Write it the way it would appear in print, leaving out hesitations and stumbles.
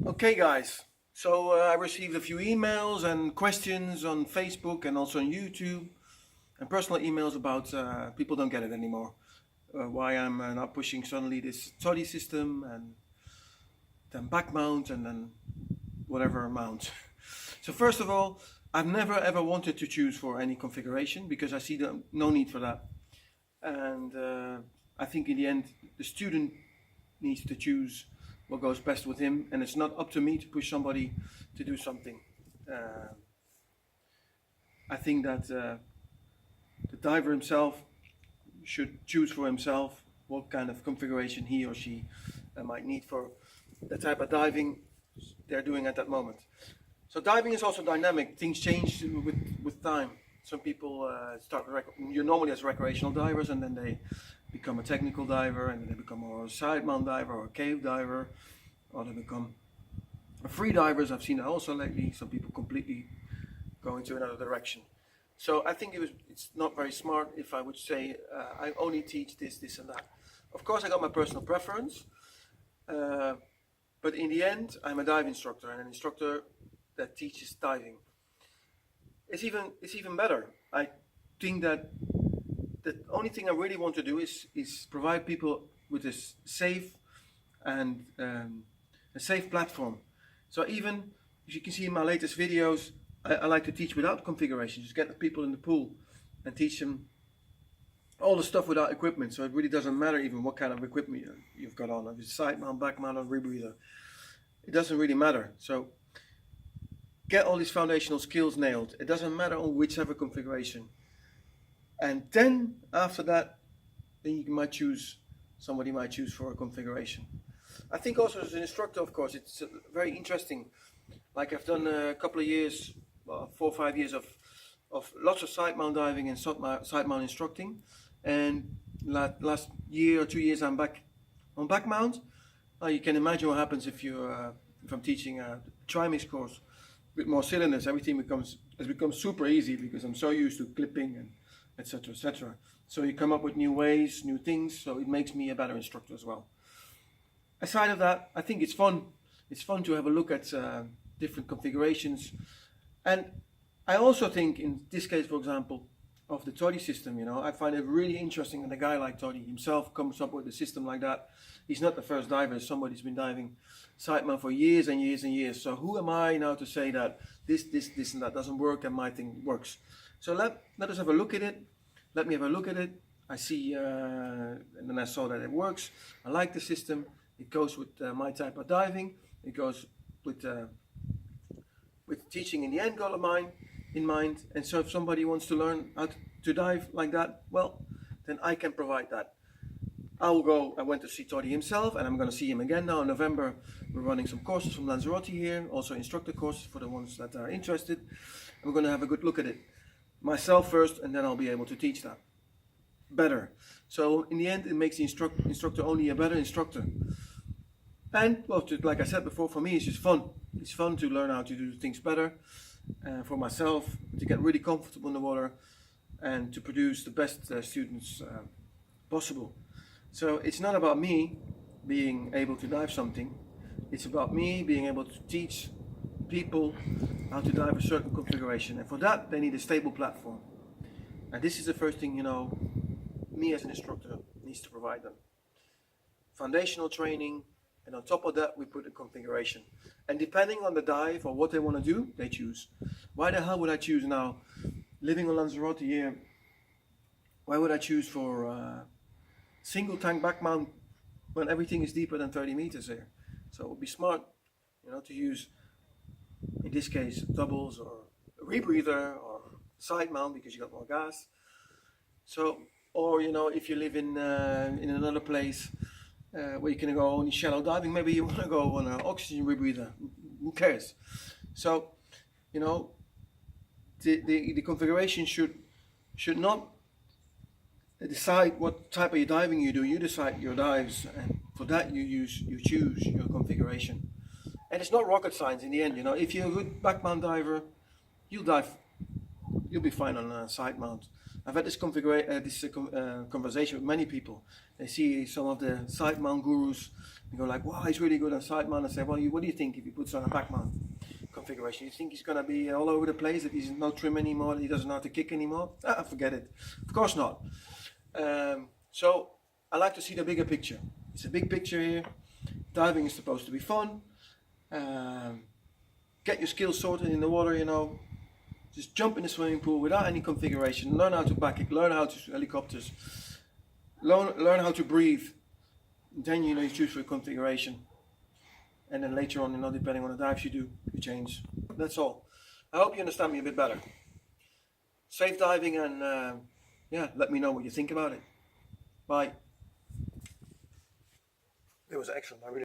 Okay, guys. So I received a few emails and questions on Facebook and also on YouTube, and personal emails about people don't get it anymore. Why I'm not pushing suddenly this Toddy system and then back mount and then whatever mount. So first of all, I've never ever wanted to choose for any configuration because I see no need for that. And I think in the end, the student needs to choose what goes best with him, and it's not up to me to push somebody to do something. I think that the diver himself should choose for himself what kind of configuration he or she might need for the type of diving they're doing at that moment. So diving is also dynamic. Things change with time. Some people start you're normally as recreational divers, and then they become a technical diver, and then they become more a side mount diver or a cave diver, or they become free divers. I've seen that also lately. Some people completely go into another direction. So I think it's not very smart if I would say I only teach this, and that. Of course, I got my personal preference, but in the end, I'm a dive instructor and an instructor that teaches diving. It's even better. I think that the only thing I really want to do is provide people with a safe and a safe platform. So even if you can see in my latest videos, I like to teach without configuration. Just get the people in the pool and teach them all the stuff without equipment. So it really doesn't matter even what kind of equipment you've got on. If it's side mount, back mount, or rebreather, it doesn't really matter. So get all these foundational skills nailed. It doesn't matter on whichever configuration. And then after that, then you might choose, somebody might choose for a configuration. I think also as an instructor, of course, it's very interesting. Like I've done a couple of years, 4 or 5 years of lots of side mount diving and side mount instructing. And last year or 2 years, I'm back on back mount. You can imagine what happens if I'm teaching a trimix course with more cylinders. Everything has become super easy because I'm so used to clipping and etc. etc. So you come up with new ways, new things. So it makes me a better instructor as well. Aside of that, I think it's fun. It's fun to have a look at different configurations. And I also think in this case, for example, of the Toddy system, I find it really interesting that a guy like Toddy himself comes up with a system like that. He's not the first diver. Somebody's been diving side mount for years and years and years. So who am I now to say that this and that doesn't work and my thing works? So let us have a look at it. Let me have a look at it. I see, and then I saw that it works. I like the system. It goes with my type of diving. It goes with teaching in the end goal of mine in mind. And so if somebody wants to learn how to dive like that, well, then I can provide that. I went to see Toddy himself, and I'm going to see him again now in November. We're running some courses from Lanzarote here, also instructor courses for the ones that are interested. We're going to have a good look at it myself first, and then I'll be able to teach that better. So in the end, it makes the instructor only a better instructor. And well, like I said before, for me, it's just fun. It's fun to learn how to do things better, for myself, to get really comfortable in the water, and to produce the best students possible. So it's not about me being able to dive something. It's about me being able to teach people how to dive a certain configuration. And for that, they need a stable platform. And this is the first thing, me as an instructor needs to provide them. Foundational training, and on top of that, we put a configuration. And depending on the dive or what they want to do, they choose. Why the hell would I choose now, living on Lanzarote here, why would I choose for single tank back mount when everything is deeper than 30 meters here? So it would be smart, to use, in this case, doubles or a rebreather or side mount because you got more gas. So, or if you live in another place where you can go only shallow diving, maybe you want to go on an oxygen rebreather. Who cares? So, the configuration should not decide what type of diving you do. You decide your dives, and for that you choose your configuration. And it's not rocket science in the end. If you're a good back mount diver, you'll be fine on a side mount. I've had this conversation with many people. They see some of the side mount gurus and go like, wow, he's really good on side mount. I say, well, what do you think if he puts on a back mount configuration? You think he's going to be all over the place, that he's no trim anymore, that he doesn't know how to kick anymore? Forget it. Of course not. So I like to see the bigger picture. It's a big picture here. Diving is supposed to be fun. Get your skills sorted in the water, you know. Just jump in the swimming pool without any configuration. Learn how to back kick, learn how to helicopters, learn how to breathe. Then you choose for a configuration. And then later on, depending on the dives you do, you change. That's all. I hope you understand me a bit better. Safe diving, and yeah, let me know what you think about it. Bye. It was excellent. I really